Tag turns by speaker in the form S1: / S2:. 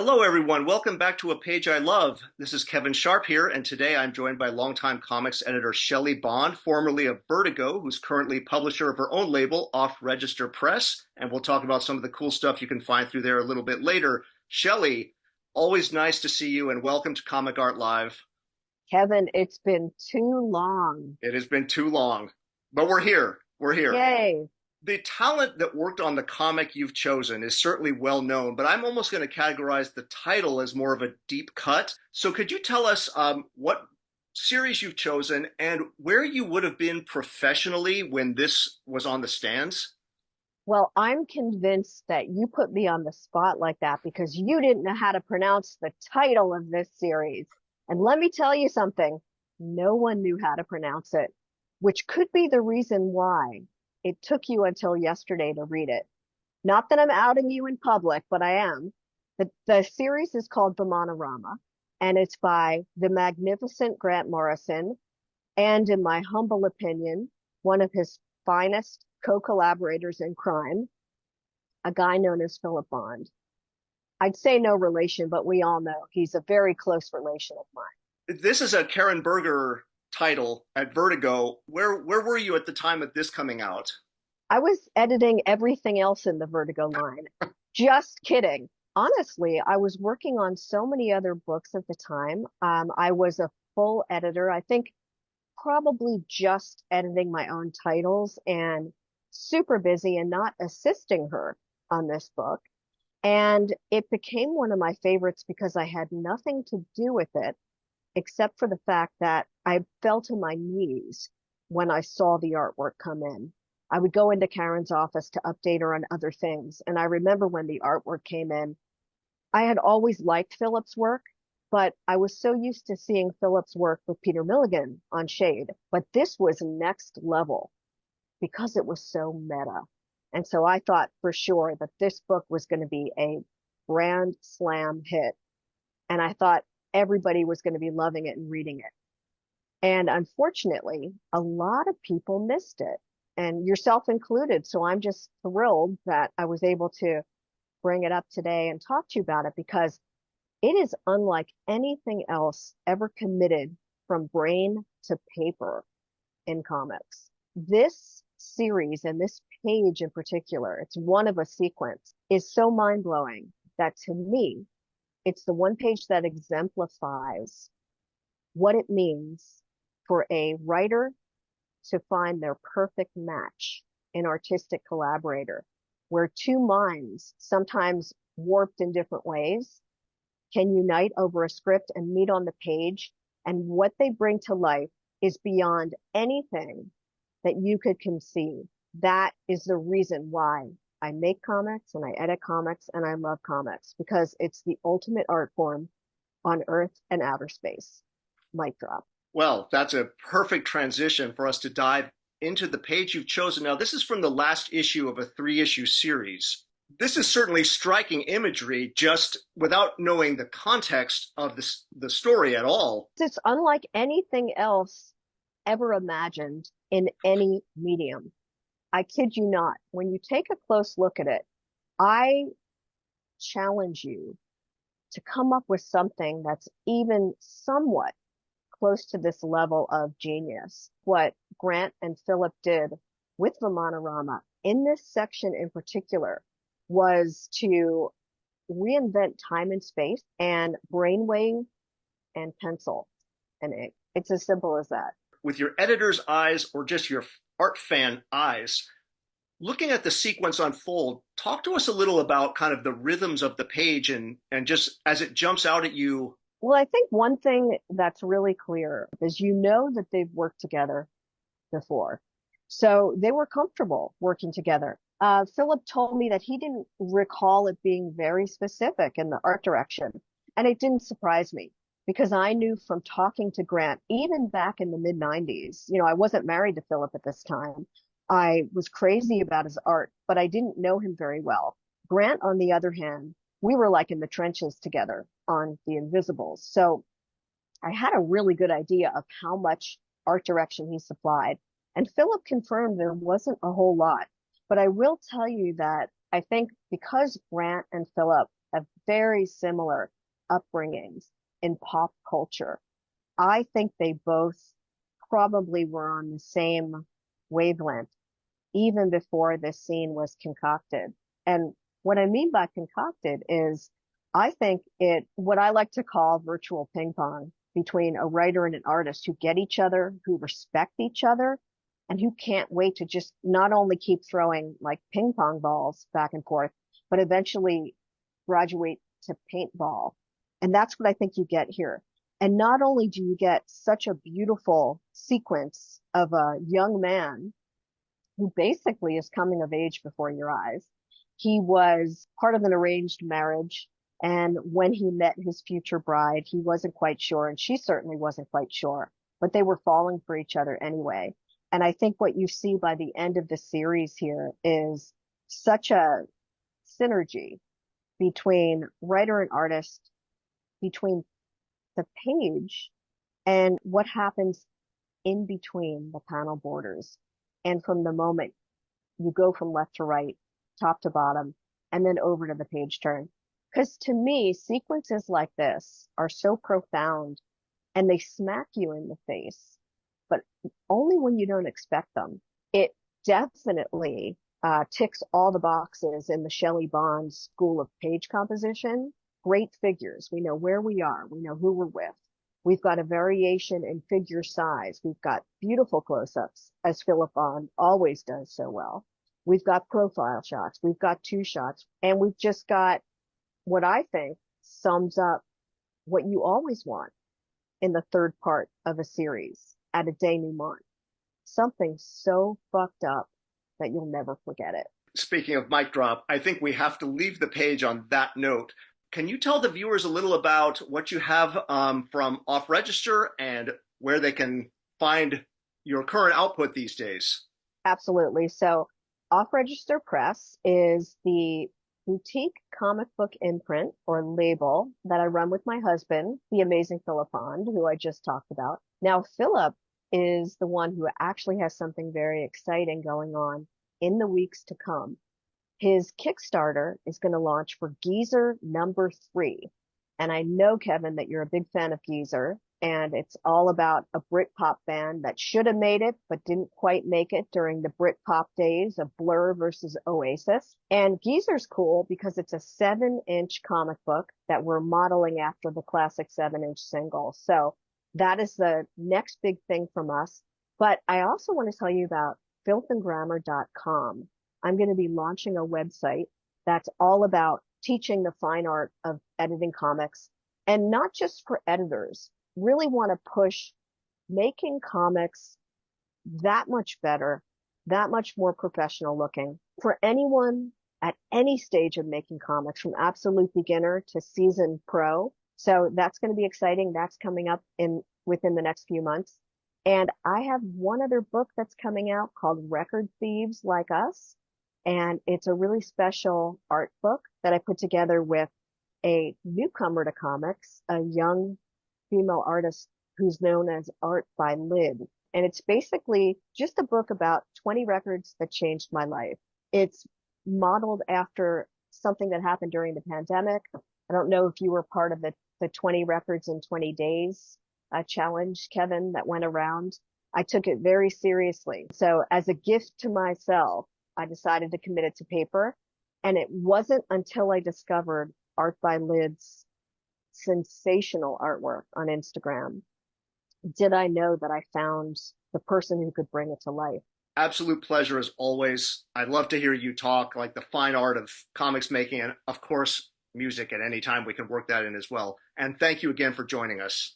S1: Hello, everyone. Welcome back to A Page I Love. This is Kevin Sharp here, and today I'm joined by longtime comics editor Shelly Bond, formerly of Vertigo, who's currently publisher of her own label, Off Register Press, and we'll talk about some of the cool stuff you can find through there a little bit later. Shelly, always nice to see you, and welcome to Comic Art Live.
S2: Kevin, it's been too long.
S1: It has been too long, but we're here. We're here.
S2: Yay.
S1: The talent that worked on the comic you've chosen is certainly well known, but I'm almost going to categorize the title as more of a deep cut. So could you tell us what series you've chosen and where you would have been professionally when this was on the stands?
S2: Well, I'm convinced that you put me on the spot like that because you didn't know how to pronounce the title of this series. And let me tell you something, no one knew how to pronounce it, which could be the reason why it took you until yesterday to read it. Not that I'm outing you in public, but I am. The series is called Vimanarama, and it's by the magnificent Grant Morrison, and in my humble opinion, one of his finest co-collaborators in crime, a guy known as Philip Bond. I'd say no relation, but we all know he's a very close relation of mine.
S1: This is a Karen Berger title at Vertigo. Where were you at the time of this coming out?
S2: I was editing everything else in the Vertigo line. Just kidding. Honestly, I was working on so many other books at the time. I was a full editor. I think probably just editing my own titles and super busy and not assisting her on this book. And it became one of my favorites because I had nothing to do with it except for the fact that I fell to my knees when I saw the artwork come in. I would go into Karen's office to update her on other things. And I remember when the artwork came in, I had always liked Philip's work, but I was so used to seeing Philip's work with Peter Milligan on Shade. But this was next level because it was so meta. And so I thought for sure that this book was going to be a grand slam hit. And I thought everybody was going to be loving it and reading it. And unfortunately, a lot of people missed it, and yourself included. So I'm just thrilled that I was able to bring it up today and talk to you about it because it is unlike anything else ever committed from brain to paper in comics. This series and this page in particular, it's one of a sequence, is so mind-blowing that to me, it's the one page that exemplifies what it means for a writer to find their perfect match, an artistic collaborator, where two minds, sometimes warped in different ways, can unite over a script and meet on the page. And what they bring to life is beyond anything that you could conceive. That is the reason why I make comics and I edit comics and I love comics, because it's the ultimate art form on Earth and outer space. Mic drop.
S1: Well, that's a perfect transition for us to dive into the page you've chosen. Now, this is from the last issue of a 3-issue series. This is certainly striking imagery just without knowing the context of the story at all.
S2: It's unlike anything else ever imagined in any medium. I kid you not. When you take a close look at it, I challenge you to come up with something that's even somewhat close to this level of genius. What Grant and Philip did with Vimanarama in this section in particular was to reinvent time and space and brainwave and pencil and ink. It's as simple as that.
S1: With your editor's eyes or just your art fan eyes, looking at the sequence unfold, talk to us a little about kind of the rhythms of the page and just as it jumps out at you.
S2: Well, I think one thing that's really clear is you know that they've worked together before. So they were comfortable working together. Philip told me that he didn't recall it being very specific in the art direction. And it didn't surprise me because I knew from talking to Grant, even back in the mid 90s, I wasn't married to Philip at this time. I was crazy about his art, but I didn't know him very well. Grant, on the other hand, we were like in the trenches together on The Invisibles. So I had a really good idea of how much art direction he supplied. And Philip confirmed there wasn't a whole lot. But I will tell you that I think because Grant and Philip have very similar upbringings in pop culture. I think they both probably were on the same wavelength even before this scene was concocted. And what I mean by concocted is I think what I like to call virtual ping pong between a writer and an artist who get each other, who respect each other, and who can't wait to just not only keep throwing like ping pong balls back and forth, but eventually graduate to paintball. And that's what I think you get here. And not only do you get such a beautiful sequence of a young man who basically is coming of age before your eyes. He was part of an arranged marriage. And when he met his future bride, he wasn't quite sure, and she certainly wasn't quite sure, but they were falling for each other anyway. And I think what you see by the end of the series here is such a synergy between writer and artist, between the page and what happens in between the panel borders. And from the moment you go from left to right, top to bottom, and then over to the page turn. Because to me, sequences like this are so profound and they smack you in the face, but only when you don't expect them. It definitely ticks all the boxes in the Shelly Bond school of page composition. Great figures. We know where we are. We know who we're with. We've got a variation in figure size. We've got beautiful close-ups, as Philip Bond always does so well. We've got profile shots. We've got two shots. And we've just got what I think sums up what you always want in the third part of a series at a denouement. Something so fucked up that you'll never forget it.
S1: Speaking of mic drop, I think we have to leave the page on that note. Can you tell the viewers a little about what you have from Off Register and where they can find your current output these days?
S2: Absolutely. So Off Register Press is the boutique comic book imprint or label that I run with my husband, the amazing Philip Bond, who I just talked about. Now, Philip is the one who actually has something very exciting going on in the weeks to come. His Kickstarter is going to launch for Geezer #3. And I know, Kevin, that you're a big fan of Geezer, and it's all about a Britpop band that should have made it, but didn't quite make it during the Britpop days of Blur versus Oasis. And Geezer's cool because it's a 7-inch comic book that we're modeling after the classic 7-inch single. So that is the next big thing from us. But I also want to tell you about filthandgrammar.com. I'm going to be launching a website that's all about teaching the fine art of editing comics, and not just for editors. Really want to push making comics that much better, that much more professional looking for anyone at any stage of making comics, from absolute beginner to seasoned pro. So that's going to be exciting. That's coming up within the next few months. And I have one other book that's coming out called Record Thieves Like Us. And it's a really special art book that I put together with a newcomer to comics, a young female artist who's known as Art by Lid. And it's basically just a book about 20 records that changed my life. It's modeled after something that happened during the pandemic. I don't know if you were part of the 20 records in 20 days challenge, Kevin, that went around. I took it very seriously. So as a gift to myself, I decided to commit it to paper. And it wasn't until I discovered Art by Lid's sensational artwork on Instagram did I know that I found the person who could bring it to life.
S1: Absolute pleasure as always. I'd love to hear you talk like the fine art of comics making and, of course, music at any time. We can work that in as well. And thank you again for joining us.